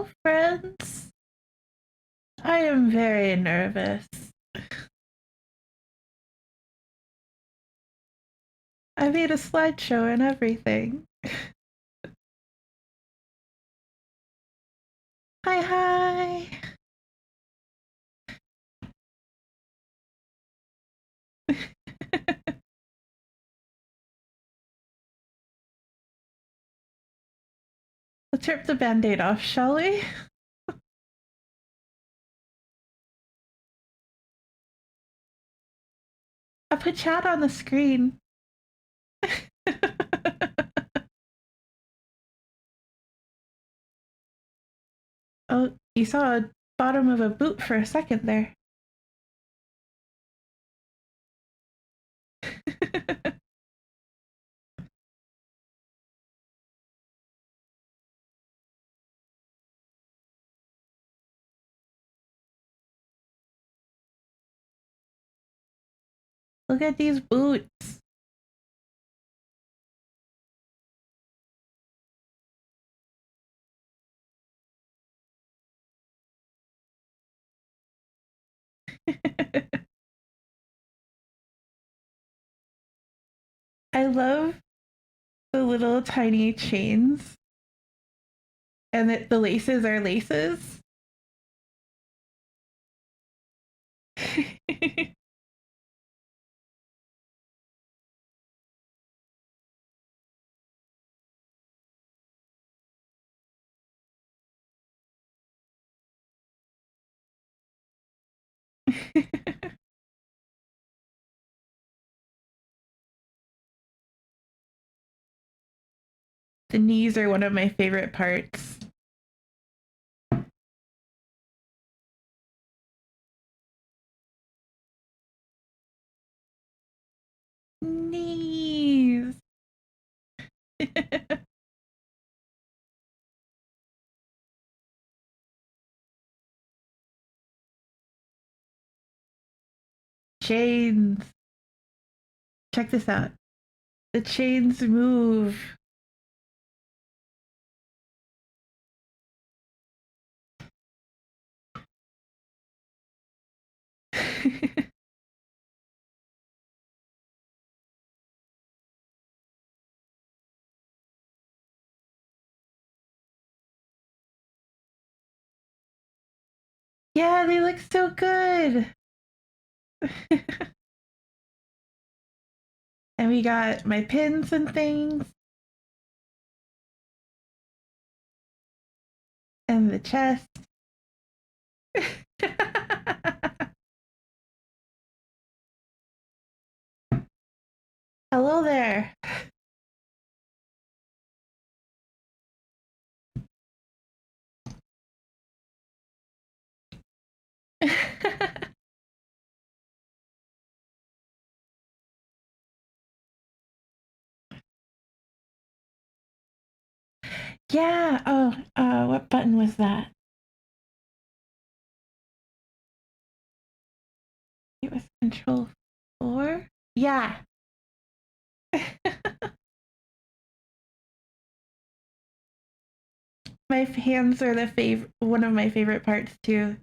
Hello, friends. I am very nervous. I made a slideshow and everything. Hi, hi. Let's rip the band-aid off, shall we? I put chat on the screen. Oh, you saw a bottom of a boot for a second there. Look at these boots. I love the little tiny chains and that the laces are laces. The knees are one of my favorite parts. Knees. Chains. Check this out. The chains move. Yeah, they look so good. And we got my pins and things. And the chest. Hello there. Yeah. Oh, what button was that? It was Control 4. Yeah. My hands are one of my favorite parts too.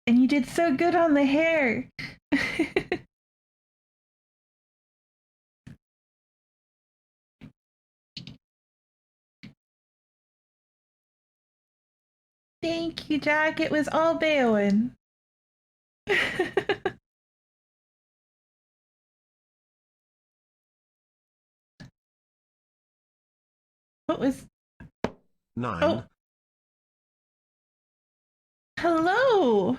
And you did so good on the hair. Thank you, Jack. It was all Baowen. What was 9. Oh. Hello.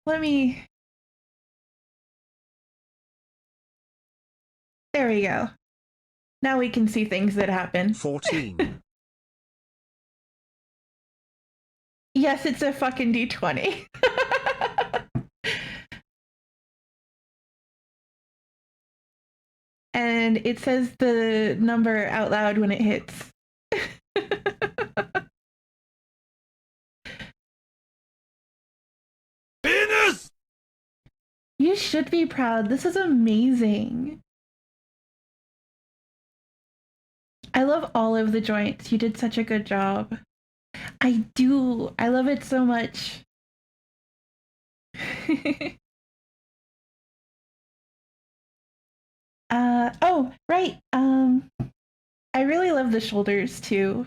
Let me. There we go. Now we can see things that happen. 14. Yes, it's a fucking D20. And it says the number out loud when it hits. Venus! You should be proud. This is amazing. I love all of the joints. You did such a good job. I do. I love it so much. Oh, right. I really love the shoulders too.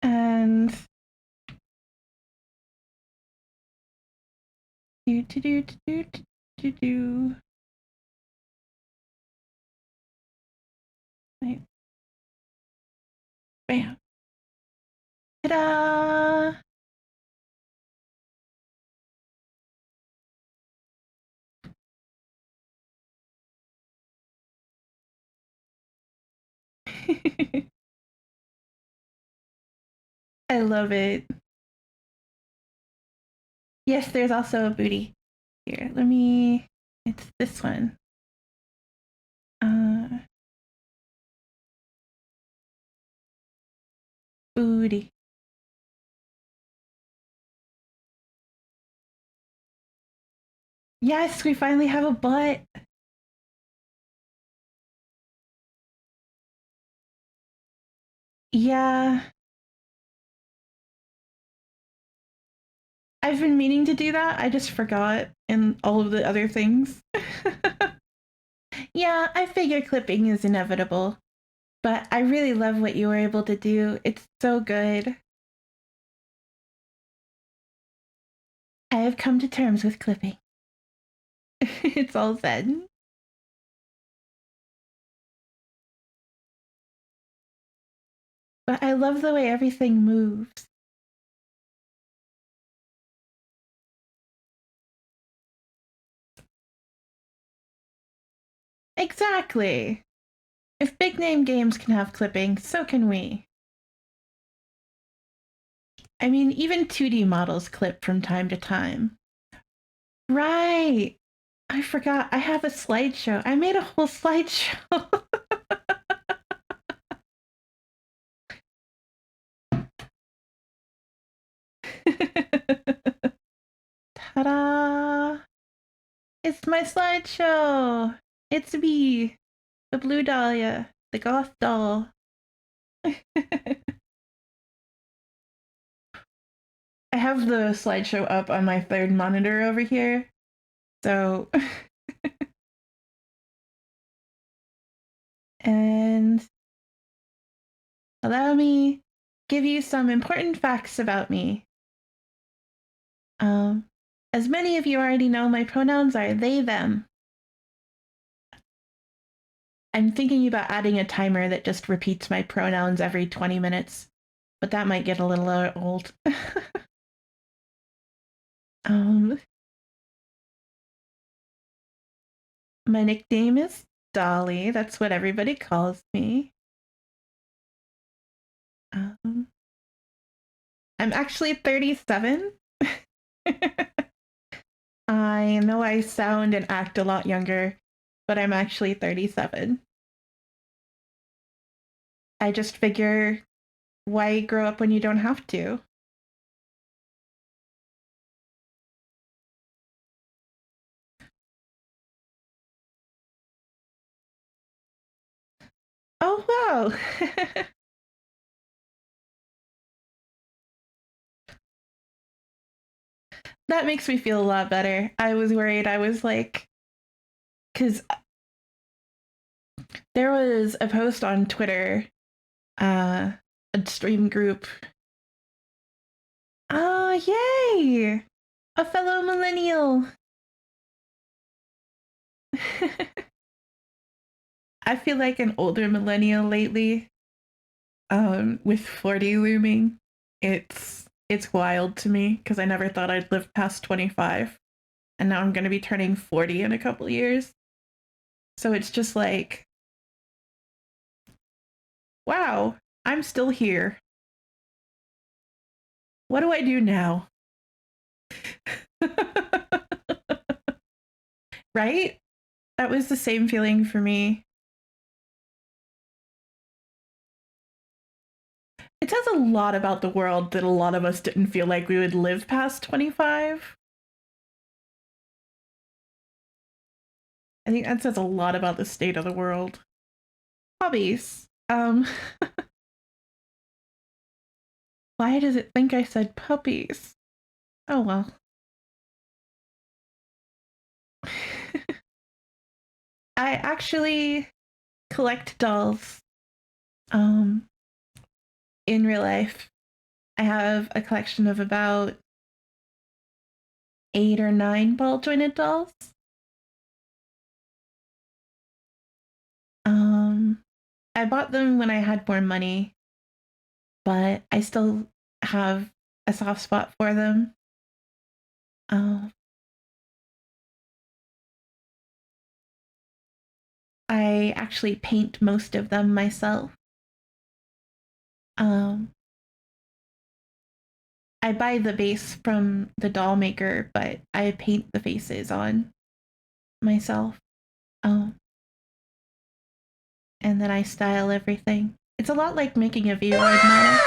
And do. Right. Bam. Ta-da! I love it. Yes, there's also a booty. Here, let me. It's this one. Uh, Booty. Yes, we finally have a butt. Yeah. I've been meaning to do that. I just forgot and all of the other things. Yeah, I figure clipping is inevitable. But I really love what you were able to do. It's so good. I have come to terms with clipping. It's all said. But I love the way everything moves. Exactly. If big name games can have clipping, so can we. I mean, even 2D models clip from time to time. Right. I forgot. I have a slideshow. I made a whole slideshow. Ta-da! It's my slideshow. It's me, the blue dahlia, the goth doll. I have the slideshow up on my third monitor over here. So, and allow me give you some important facts about me. Um, as many of you already know, my pronouns are they, them. I'm thinking about adding a timer that just repeats my pronouns every 20 minutes, but that might get a little old. um, my nickname is Dolly. That's what everybody calls me. Um, I'm actually 37. I know I sound and act a lot younger, but I'm actually 37. I just figure, why grow up when you don't have to? Oh, wow. That makes me feel a lot better. I was worried. I was like, because there was a post on Twitter, a stream group. Oh, yay! A fellow millennial. I feel like an older millennial lately. With 40 looming. It's wild to me because I never thought I'd live past 25. And now I'm gonna be turning 40 in a couple years. So it's just like, wow, I'm still here. What do I do now? Right? That was the same feeling for me. It says a lot about the world that a lot of us didn't feel like we would live past 25. I think that says a lot about the state of the world. Hobbies. Why does it think I said puppies? Oh well. I actually collect dolls. In real life, I have a collection of about 8 or 9 ball jointed dolls. I bought them when I had more money, but I still have a soft spot for them. I actually paint most of them myself. I buy the base from the doll maker, but I paint the faces on myself. And then I style everything. It's a lot like making a Vroid model.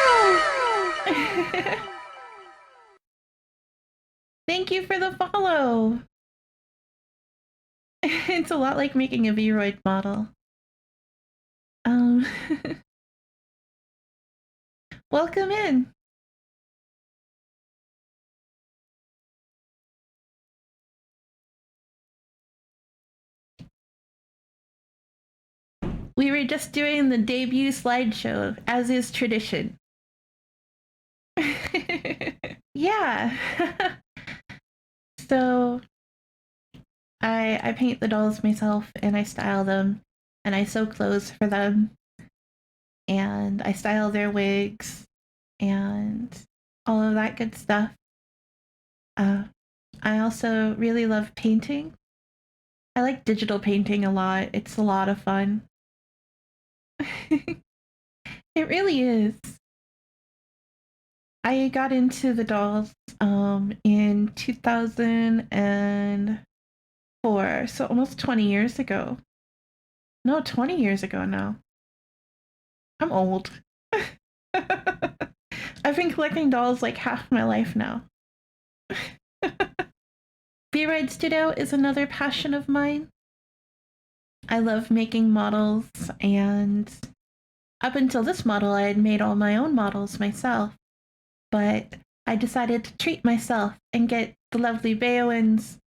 Thank you for the follow! It's a lot like making a Vroid model. Welcome in! We were just doing the debut slideshow, as is tradition. Yeah. So I paint the dolls myself and I style them and I sew clothes for them and I style their wigs and all of that good stuff. I also really love painting. I like digital painting a lot. It's a lot of fun. It really is. I got into the dolls in 2004, so almost 20 years ago. No, 20 years ago now. I'm old. I've been collecting dolls like half my life now. Vroid Studio is another passion of mine. I love making models, and up until this model, I had made all my own models myself. But I decided to treat myself and get the lovely Beowin's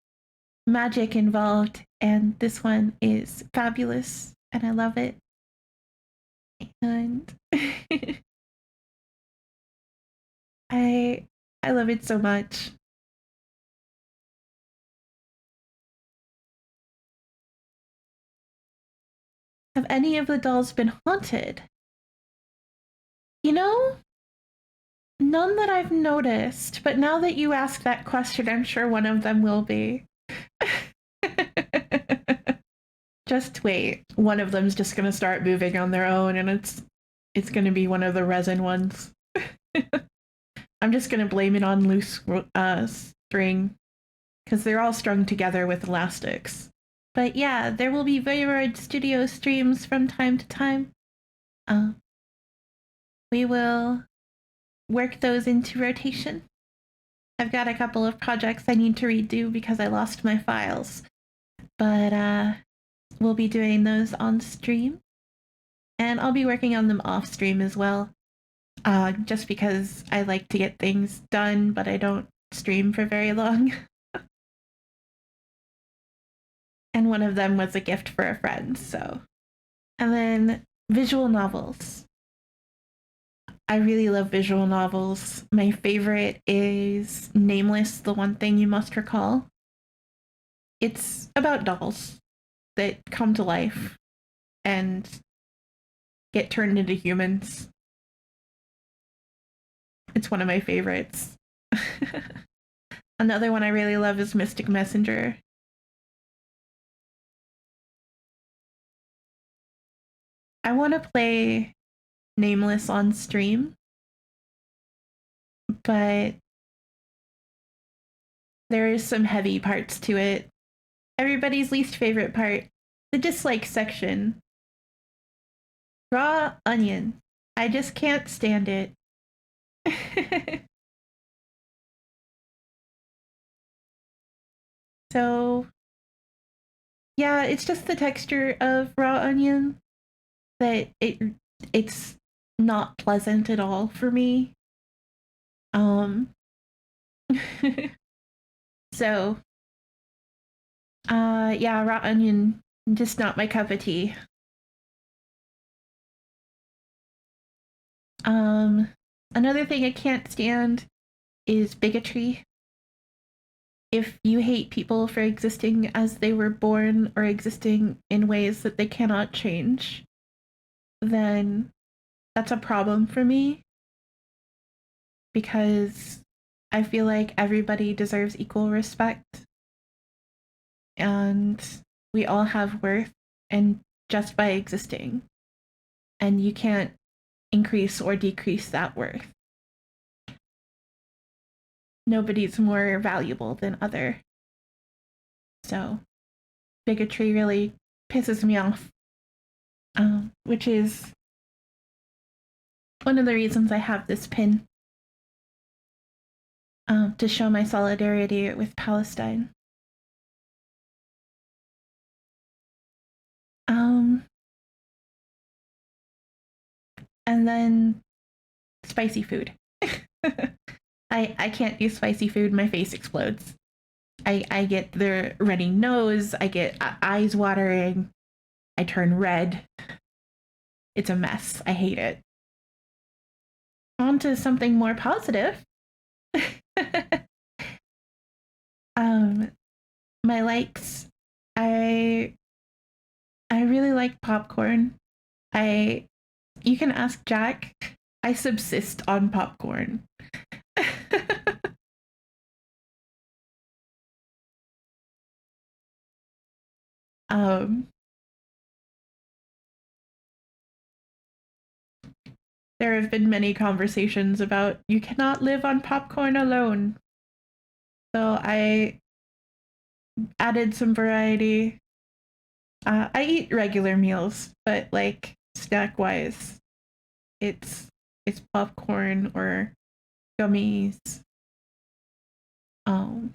magic involved, and this one is fabulous, and I love it. And I love it so much. Have any of the dolls been haunted? You know, none that I've noticed, but now that you ask that question, I'm sure one of them will be. Just wait. One of them's just gonna start moving on their own, and it's gonna be one of the resin ones. I'm just gonna blame it on loose string, because they're all strung together with elastics. But yeah, there will be Vroid Studio streams from time to time. We will work those into rotation. I've got a couple of projects I need to redo because I lost my files. But we'll be doing those on stream. And I'll be working on them off stream as well. Just because I like to get things done, but I don't stream for very long. And one of them was a gift for a friend, so. And then visual novels. I really love visual novels. My favorite is Nameless, the One Thing You Must Recall. It's about dolls that come to life and get turned into humans. It's one of my favorites. Another one I really love is Mystic Messenger. I want to play Nameless on stream, but there is some heavy parts to it. Everybody's least favorite part, the dislike section. Raw onion. I just can't stand it. So, yeah, it's just the texture of raw onion that it's not pleasant at all for me. Um so yeah, raw onion just not my cup of tea. Um Another thing I can't stand is bigotry. If you hate people for existing as they were born or existing in ways that they cannot change, then that's a problem for me because I feel like everybody deserves equal respect and we all have worth and just by existing. And you can't increase or decrease that worth. Nobody's more valuable than other. So bigotry really pisses me off, which is one of the reasons I have this pin to show my solidarity with Palestine. And then spicy food. I can't do spicy food. My face explodes. I get the runny nose. I get eyes watering. I turn red. It's a mess. I hate it. On to something more positive. My likes. I I really like popcorn. I You can ask Jack. I subsist on popcorn. um there have been many conversations about you cannot live on popcorn alone. So I added some variety. I eat regular meals, but like snack wise, it's it's popcorn or gummies. Um,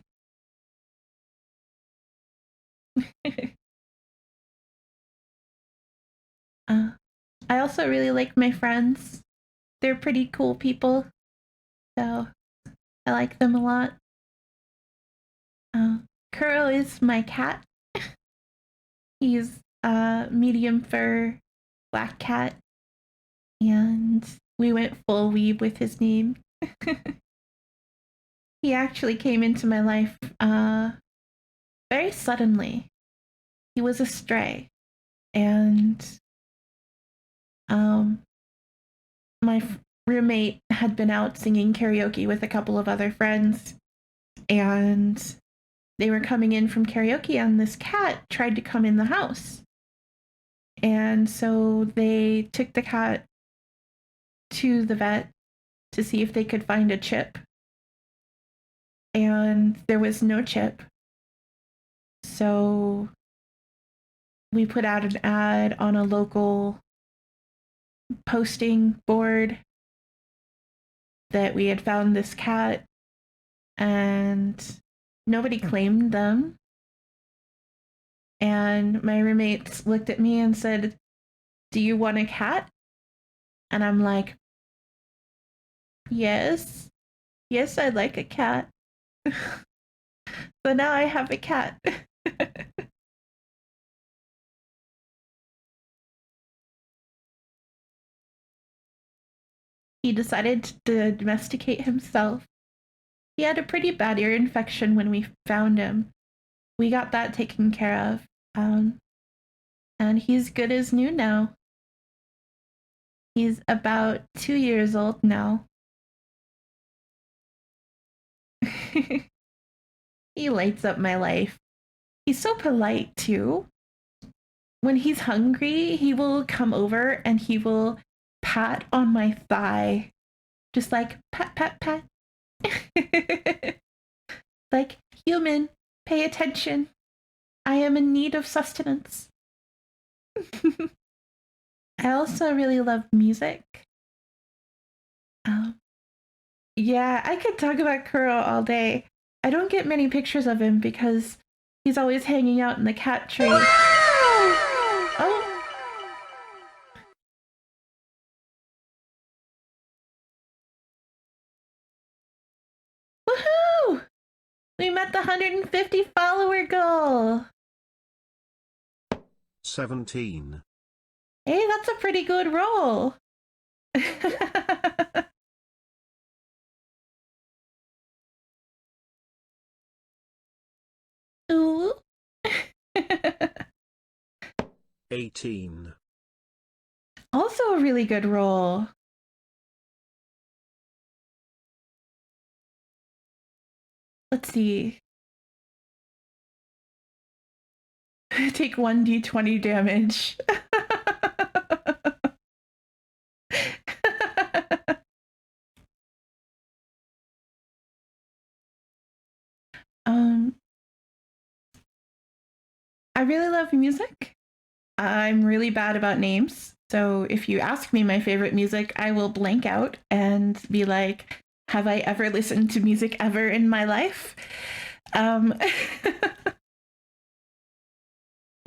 uh, I also really like my friends. They're pretty cool people, so I like them a lot. Uh, Kuro is my cat. He's a medium fur black cat, and we went full weeb with his name. He actually came into my life very suddenly. He was a stray, and um, my roommate had been out singing karaoke with a couple of other friends, and they were coming in from karaoke, and this cat tried to come in the house. And so they took the cat to the vet to see if they could find a chip. And there was no chip. So we put out an ad on a local posting board that we had found this cat, and nobody claimed them. And my roommates looked at me and said, "Do you want a cat?" And I'm like, "Yes. Yes, I'd like a cat." So now I have a cat. He decided to domesticate himself. He had a pretty bad ear infection when we found him. We got that taken care of. And he's good as new now. He's about 2 years old now. He lights up my life. He's so polite too. When he's hungry, he will come over and he will pat on my thigh. Just like pat, pat, pat. Like, human, pay attention. I am in need of sustenance. I also really love music. Um, Yeah, I could talk about Kuro all day. I don't get many pictures of him because he's always hanging out in the cat tree. Oh, woohoo! We met the 150 follower goal. 17. Hey, that's a pretty good roll. Ooh. 18. Also a really good roll. Let's see. Take 1d20 damage. um, I really love music. I'm really bad about names. So if you ask me my favorite music, I will blank out and be like, have I ever listened to music ever in my life? Um,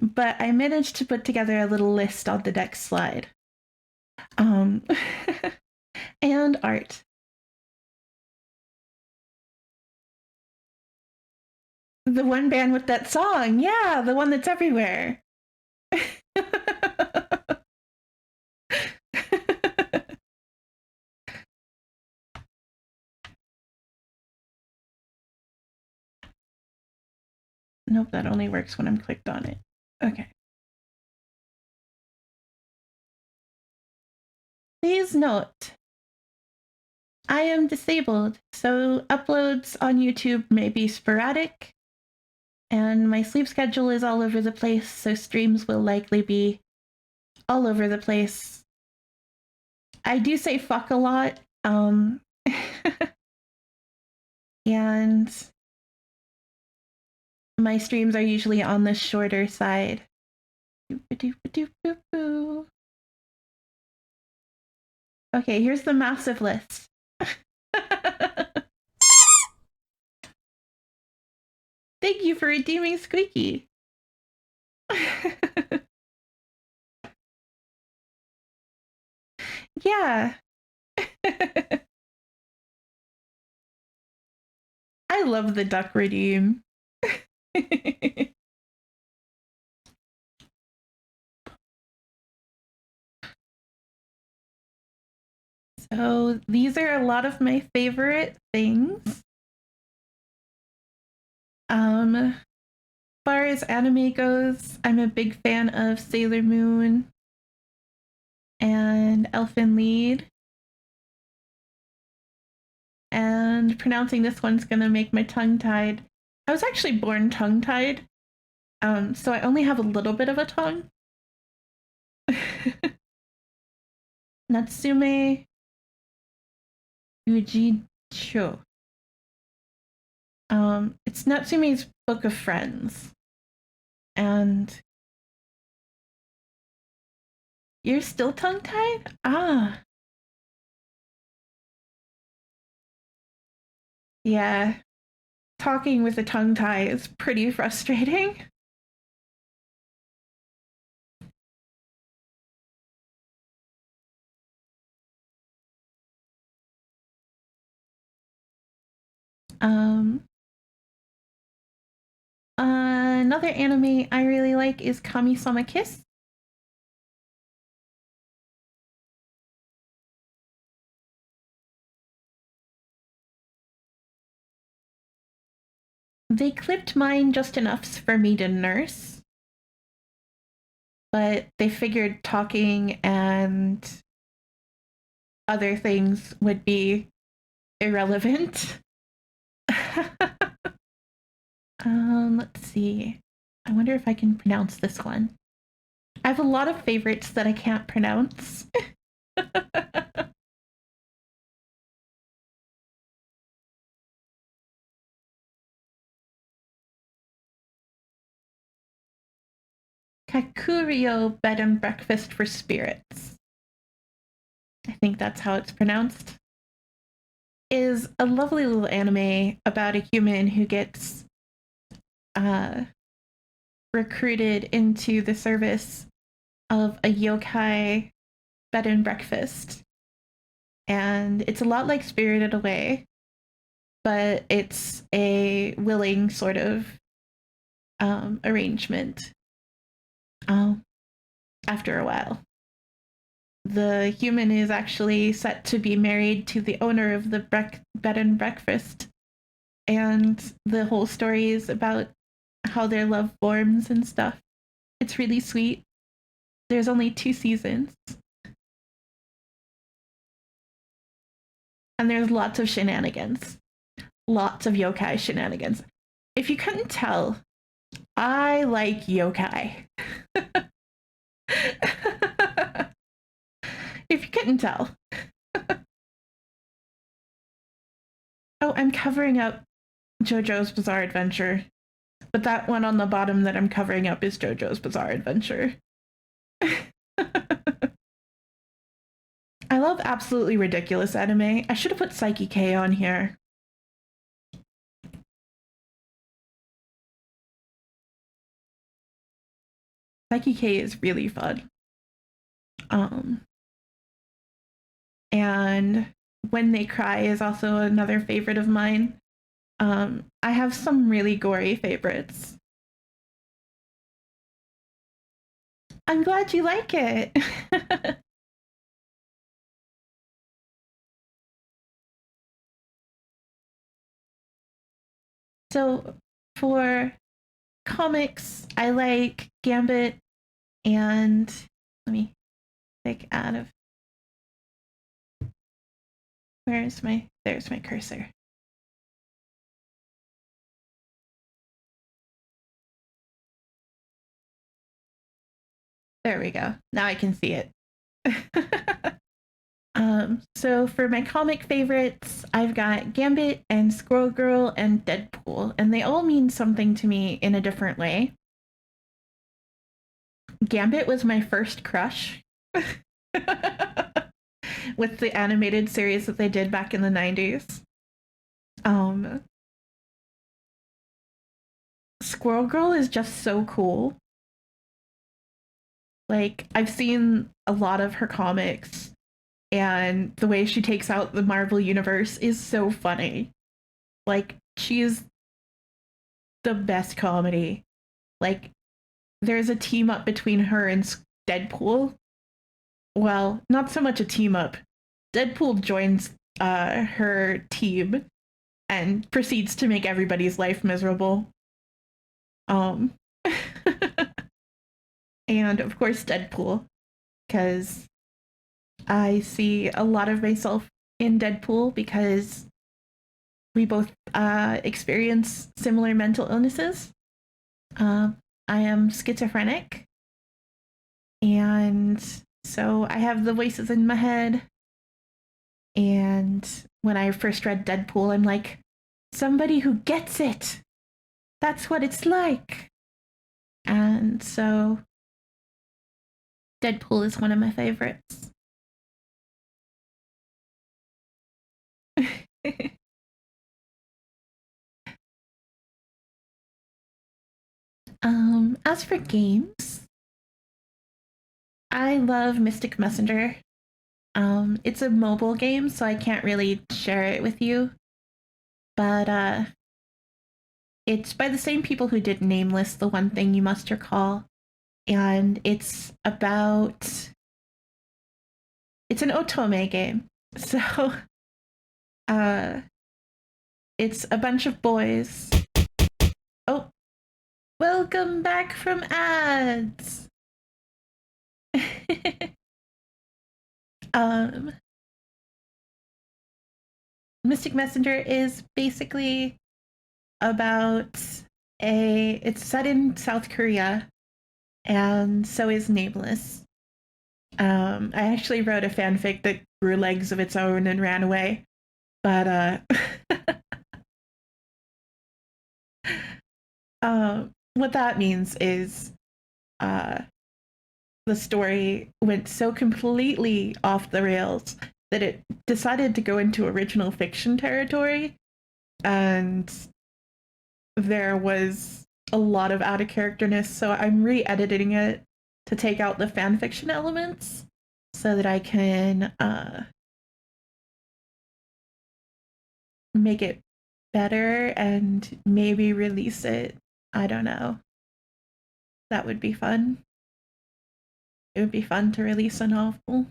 but I managed to put together a little list on the next slide. Um, and art. The one band with that song. Yeah, the one that's everywhere. Nope, that only works when I'm clicked on it. Okay. Please note, I am disabled, so uploads on YouTube may be sporadic, and my sleep schedule is all over the place, so streams will likely be all over the place. I do say fuck a lot, and my streams are usually on the shorter side. Okay, here's the massive list. Thank you for redeeming Squeaky. Yeah. I love the duck redeem. So these are a lot of my favorite things. As far as anime goes, I'm a big fan of Sailor Moon and Elfen Lied. And pronouncing this one's gonna make my tongue tied. I was actually born tongue tied, so I only have a little bit of a tongue. Natsume Ujicho. It's Natsume's Book of Friends. And you're still tongue tied? Ah. Yeah. Talking with a tongue tie is pretty frustrating. Um, Another anime I really like is Kami-sama Kiss. They clipped mine just enough for me to nurse, but they figured talking and other things would be irrelevant. Let's see. I wonder if I can pronounce this one. I have a lot of favorites that I can't pronounce. Kakurio Bed and Breakfast for Spirits. I think that's how it's pronounced. is a lovely little anime about a human who gets uh, recruited into the service of a yokai bed and breakfast. And it's a lot like Spirited Away, but it's a willing sort of arrangement after a while. The human is actually set to be married to the owner of the bed and breakfast, and the whole story is about how their love forms and stuff. It's really sweet. There's only 2 seasons. And there's lots of shenanigans. Lots of yokai shenanigans. If you couldn't tell, I like yokai. If you couldn't tell. Oh, I'm covering up JoJo's Bizarre Adventure. But that one on the bottom that I'm covering up is JoJo's Bizarre Adventure. I love absolutely ridiculous anime. I should have put Psyche K on here. Psyche K is really fun. And When They Cry is also another favorite of mine. I have some really gory favorites. I'm glad you like it. So for comics, I like Gambit and let me take out of there's my cursor. There we go. Now I can see it. So for my comic favorites, I've got Gambit and Squirrel Girl and Deadpool, and they all mean something to me in a different way. Gambit was my first crush with the animated series that they did back in the 90s. Squirrel Girl is just so cool. Like, I've seen a lot of her comics, and the way she takes out the Marvel Universe is so funny. Like, she is the best comedy. Like, there's a team up between her and Deadpool. Well, not so much a team up. Deadpool joins her team and proceeds to make everybody's life miserable. And of course, Deadpool, because I see a lot of myself in Deadpool because we both experience similar mental illnesses. I am schizophrenic, and so I have the voices in my head. And when I first read Deadpool, I'm like, somebody who gets it. That's what it's like. And so Deadpool is one of my favorites. As for games, I love Mystic Messenger. It's a mobile game, so I can't really share it with you. But it's by the same people who did Nameless, The One Thing You Must Recall. And it's an otome game. So it's a bunch of boys. Oh, welcome back from ads. Mystic Messenger is basically about it's set in South Korea, and so is Nameless. I actually wrote a fanfic that grew legs of its own and ran away, but what that means is the story went so completely off the rails that it decided to go into original fiction territory, and there was a lot of out of characterness, so I'm re-editing it to take out the fan fiction elements so that I can make it better and maybe release it. I don't know. That would be fun. It would be fun to release a novel.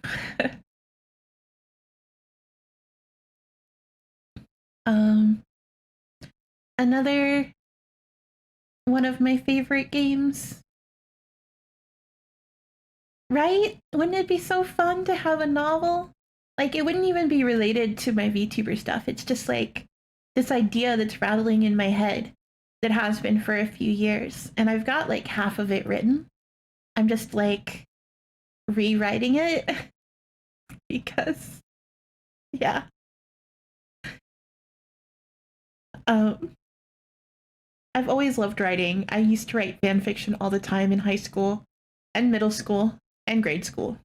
Another one of my favorite games. Right? Wouldn't it be so fun to have a novel? Like, it wouldn't even be related to my VTuber stuff. It's just like this idea that's rattling in my head that has been for a few years. And I've got like half of it written. I'm just like rewriting it because, yeah. Um, I've always loved writing. I used to write fan fiction all the time in high school and middle school and grade school.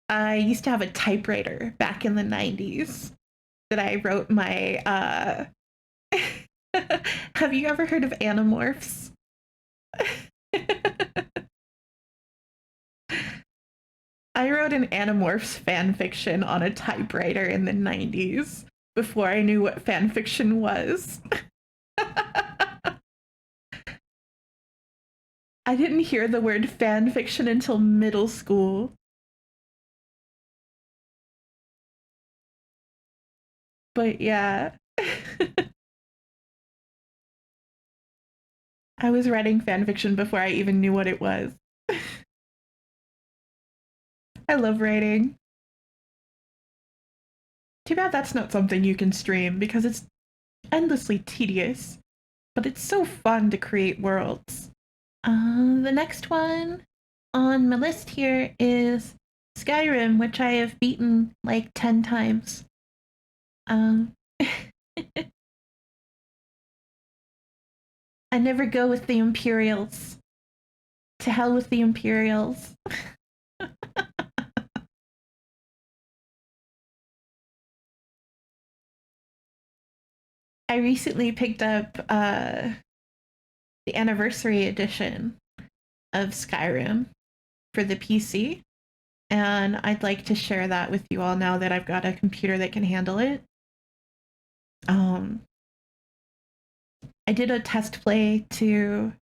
I used to have a typewriter back in the 90s that I wrote my have you ever heard of Animorphs? I wrote an Animorphs fan fiction on a typewriter in the 90s before I knew what fan fiction was. I didn't hear the word fan fiction until middle school. But yeah. I was writing fan fiction before I even knew what it was. I love writing. Too bad that's not something you can stream because it's endlessly tedious, but it's so fun to create worlds. The next one on my list here is Skyrim, which I have beaten like 10 times. I never go with the Imperials. To hell with the Imperials. I recently picked up the anniversary edition of Skyrim for the PC, and I'd like to share that with you all now that I've got a computer that can handle it. I did a test play to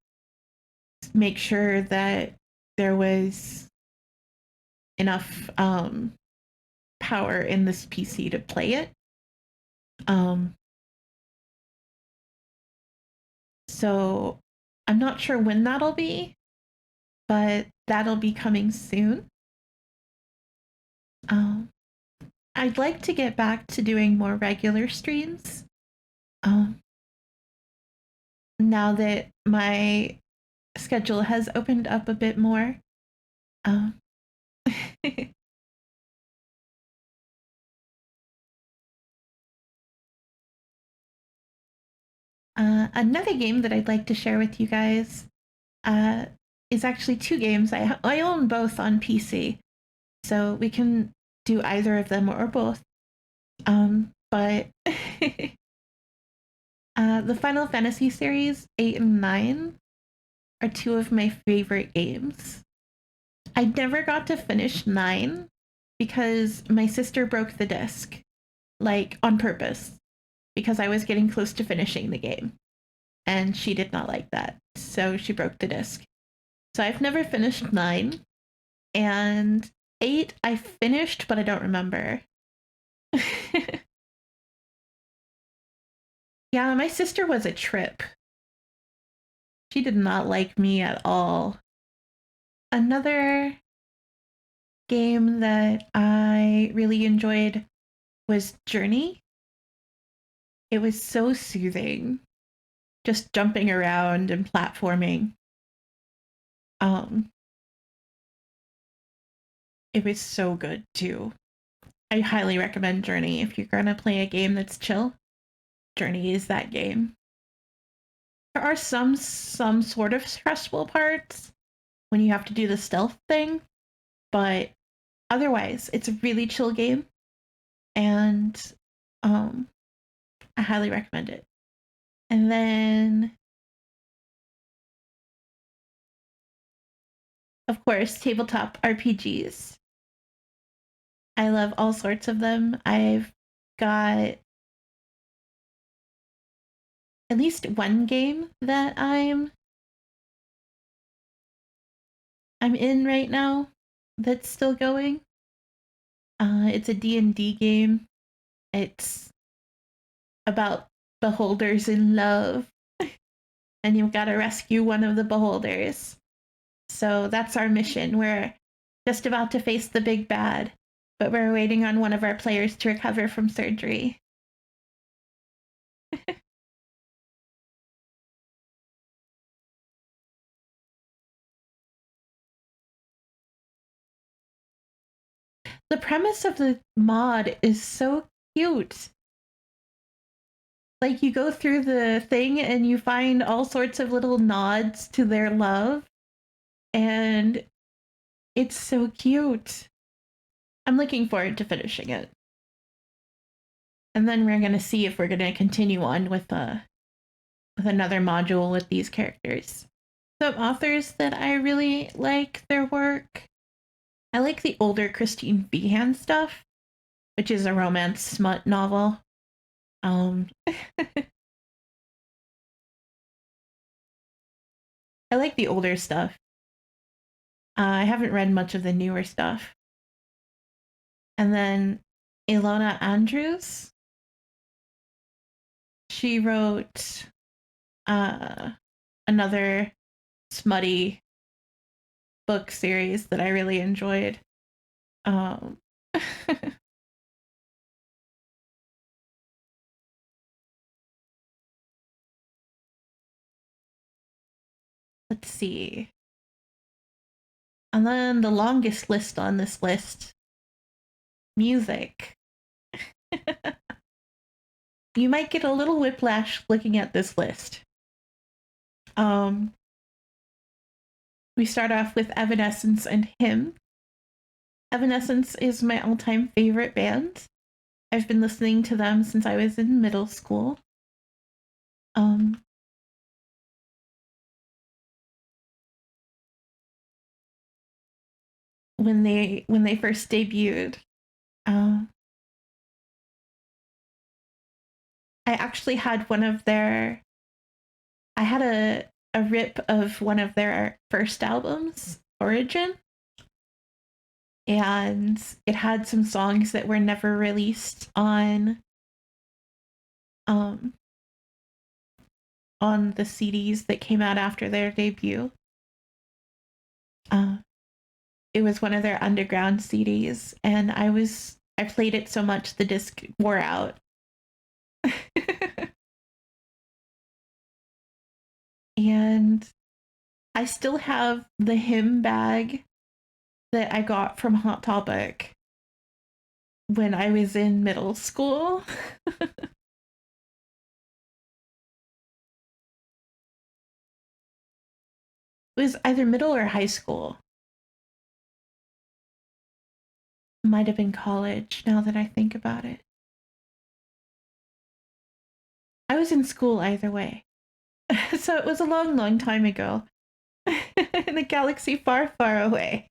make sure that there was enough power in this PC to play it. So I'm not sure when that'll be, but that'll be coming soon. I'd like to get back to doing more regular streams. Now that my schedule has opened up a bit more. Another game that I'd like to share with you guys is actually two games. I own both on PC, so we can do either of them or both. But the Final Fantasy series 8 and 9 are two of my favorite games. I never got to finish 9 because my sister broke the disc, like on purpose, because I was getting close to finishing the game. And she did not like that, so she broke the disc. So I've never finished 9. And 8 I finished, but I don't remember. Yeah, my sister was a trip. She did not like me at all. Another game that I really enjoyed was Journey. It was so soothing, just jumping around and platforming. It was so good too. I highly recommend Journey if you're gonna play a game that's chill. Journey is that game. There are some sort of stressful parts when you have to do the stealth thing, but otherwise, it's a really chill game, and I highly recommend it. And then, of course, tabletop RPGs. I love all sorts of them. I've got at least one game that I'm in right now that's still going. It's a D&D game. It's about beholders in love, and you've got to rescue one of the beholders. So that's our mission. We're just about to face the big bad, but we're waiting on one of our players to recover from surgery. The premise of the mod is so cute. Like, you go through the thing and you find all sorts of little nods to their love, and it's so cute. I'm looking forward to finishing it. And then we're going to see if we're going to continue on with another module with these characters. Some authors that I really like their work. I like the older Christine Behan stuff, which is a romance smut novel. I like the older stuff. I haven't read much of the newer stuff. And then Ilona Andrews. She wrote another smutty book series that I really enjoyed. Let's see. And then the longest list on this list, music. You might get a little whiplash looking at this list. We start off with Evanescence and Him. Evanescence is my all-time favorite band. I've been listening to them since I was in middle school. When they first debuted, I actually had I had a rip of one of their first albums, Origin, and it had some songs that were never released on the CDs that came out after their debut. It was one of their underground CDs, and I played it so much the disc wore out. And I still have the Him bag that I got from Hot Topic when I was in middle school. It was either middle or high school. Might have been college, now that I think about it. I was in school either way. So it was a long, long time ago. In a galaxy far, far away.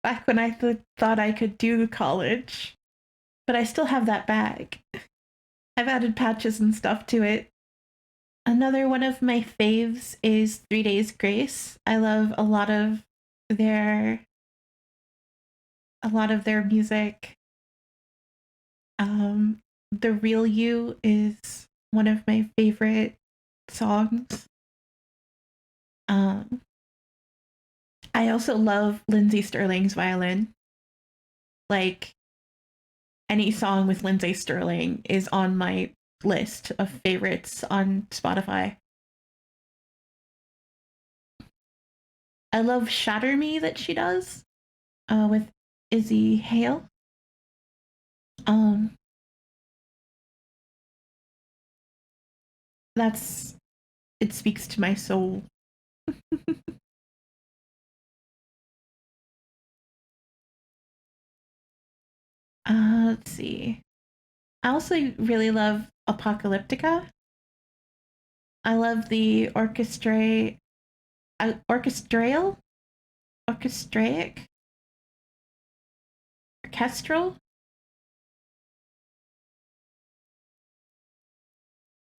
Back when I thought I could do college. But I still have that bag. I've added patches and stuff to it. Another one of my faves is 3 Days Grace. I love a lot of their music. The Real You is one of my favorite songs. I also love Lindsey Sterling's violin. Like, any song with Lindsey Sterling is on my list of favorites on Spotify. I love Shatter Me that she does with Izzy Hale. It speaks to my soul. Let's see. I also really love Apocalyptica. I love the orchestraic, orchestral.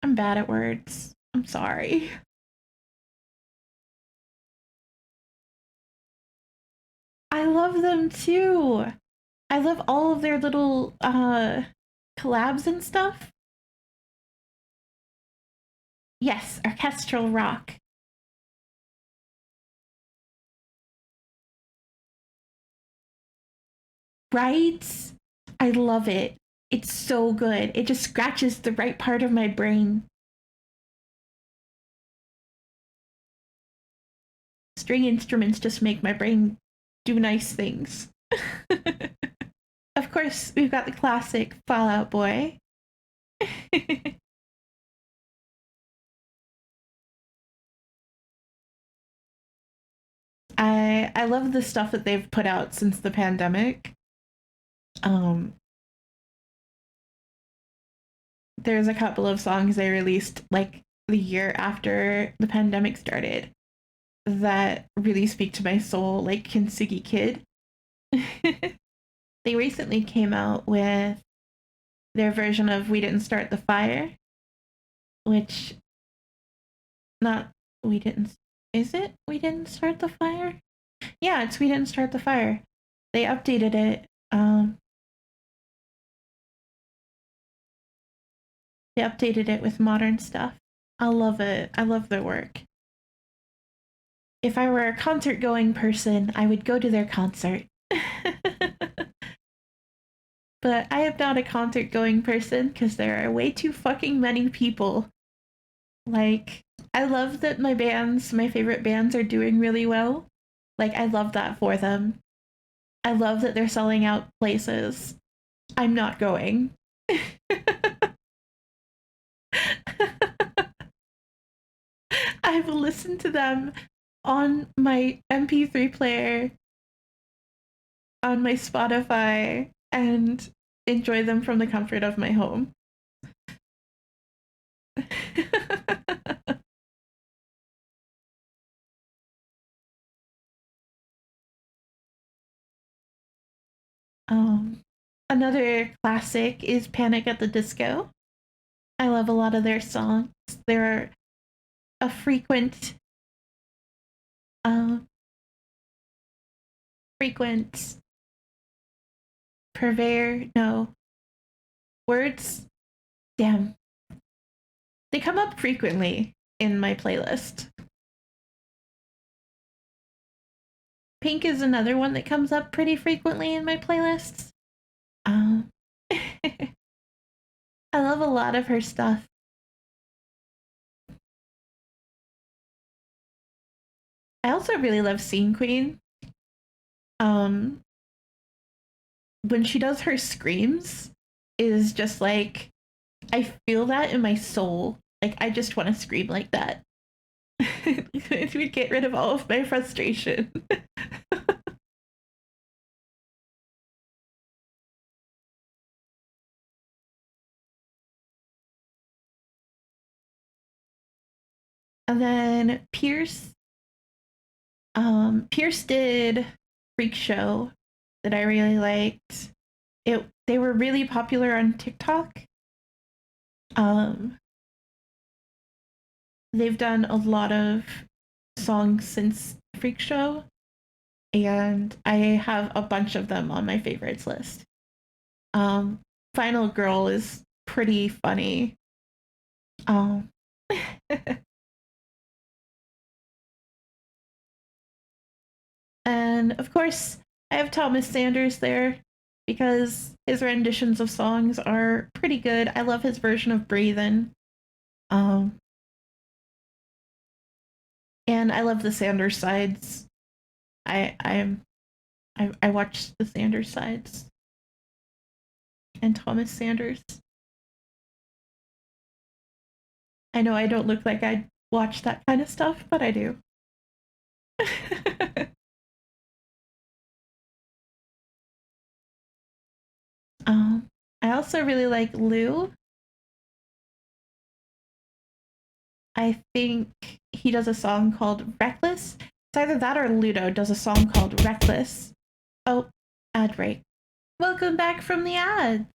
I'm bad at words. I'm sorry. I love them too. I love all of their little collabs and stuff. Yes, orchestral rock. Right? I love it. It's so good. It just scratches the right part of my brain. String instruments just make my brain do nice things. Of course, we've got the classic Fall Out Boy. I love the stuff that they've put out since the pandemic. Um, there's a couple of songs they released like the year after the pandemic started that really speak to my soul, like Kintsugi Kid. They recently came out with their version of We Didn't Start the Fire, which not we didn't is it We Didn't Start the Fire? Yeah, it's We Didn't Start the Fire. They updated it. They updated it with modern stuff. I love it. I love their work. If I were a concert going person, I would go to their concert. But I am not a concert going person because there are way too fucking many people. Like, I love that my favorite bands are doing really well. Like, I love that for them. I love that they're selling out places. I'm not going. I've listened to them on my MP3 player, on my Spotify, and enjoy them from the comfort of my home. um, Another classic is Panic at the Disco. I love a lot of their songs. They're a uh, frequent purveyor. No words. Damn, they come up frequently in my playlist. Pink is another one that comes up pretty frequently in my playlists. Um, I love a lot of her stuff. I also really love Scene Queen. Um, when she does her screams, is just like I feel that in my soul. Like I just want to scream like that. It would get rid of all of my frustration. And then Pierce did Freak Show that I really liked. They were really popular on TikTok. Um, they've done a lot of songs since Freak Show, and I have a bunch of them on my favorites list. Um, Final Girl is pretty funny. Um, and of course, I have Thomas Sanders there because his renditions of songs are pretty good. I love his version of Breathin'. Um, and I love the Sanders sides. I watch the Sanders sides and Thomas Sanders. I know I don't look like I watch that kind of stuff, but I do. I also really like Lou. I think he does a song called Reckless. It's either that or Ludo does a song called Reckless. Oh, ad break. Welcome back from the ads.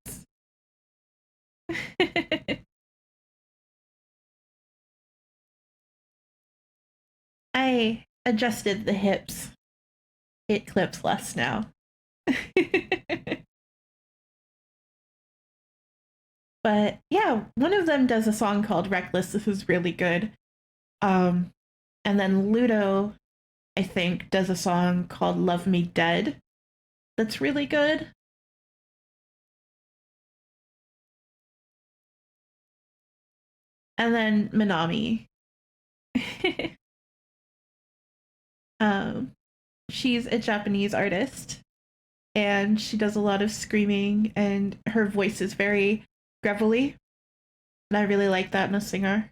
I adjusted the hips. It clips less now. But yeah, one of them does a song called Reckless. This is really good. And then Ludo, I think, does a song called Love Me Dead. That's really good. And then Minami. um, she's a Japanese artist and she does a lot of screaming and her voice is very gravelly. And I really like that in a singer.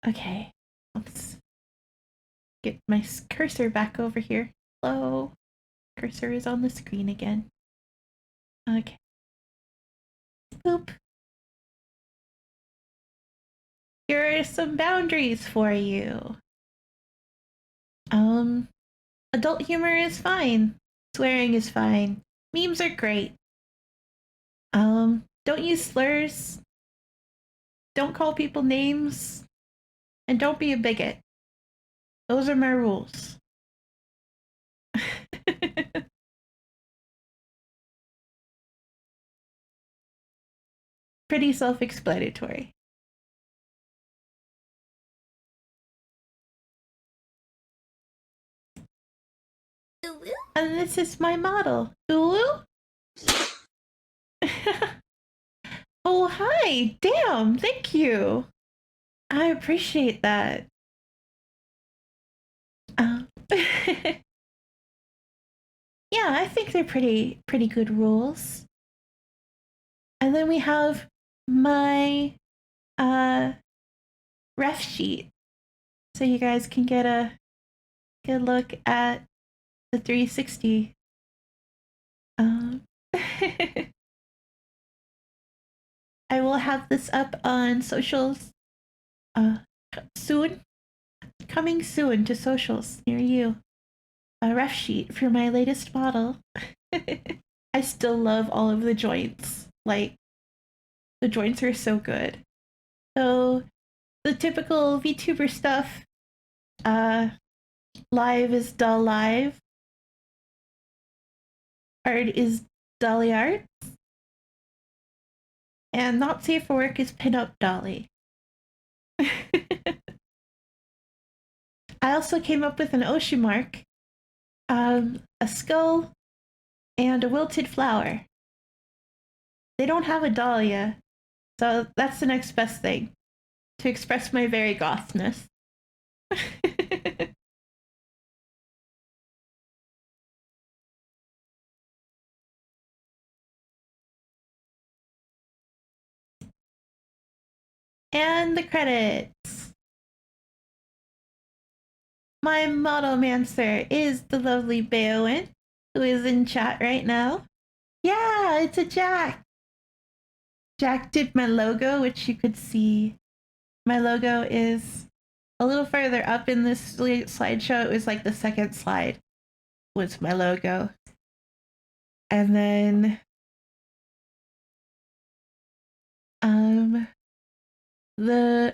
Okay, let's get my cursor back over here. Hello. Cursor is on the screen again. Okay. Boop. Here are some boundaries for you. Adult humor is fine. Swearing is fine. Memes are great. Don't use slurs. Don't call people names. And don't be a bigot. Those are my rules. Pretty self-explanatory. And this is my model. Ulu? Oh, hi. Damn, thank you. I appreciate that. Yeah, I think they're pretty good rules. And then we have my ref sheet, so you guys can get a good look at the 360. I will have this up on socials soon. Coming soon to socials near you. A ref sheet for my latest model. I still love all of the joints. Like, the joints are so good. So, the typical VTuber stuff. Live is Doll Live. Art is Dolly Art. And not safe for work is Pinup Dolly. I also came up with an Oshi mark, a skull, and a wilted flower. They don't have a dahlia, so that's the next best thing to express my very gothness. And the credits. My model mancer is the lovely Beowin, who is in chat right now. Yeah, it's a Jack. Jack did my logo, which you could see. My logo is a little further up in this slideshow. It was like the second slide was my logo. And then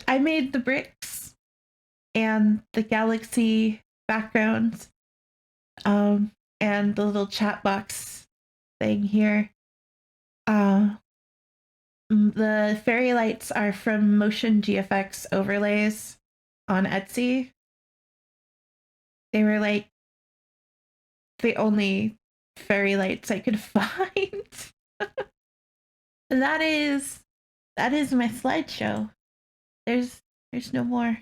I made the bricks and the galaxy backgrounds, and the little chat box thing here. The fairy lights are from Motion GFX overlays on Etsy. They were like the only fairy lights I could find. that is my slideshow. There's no more.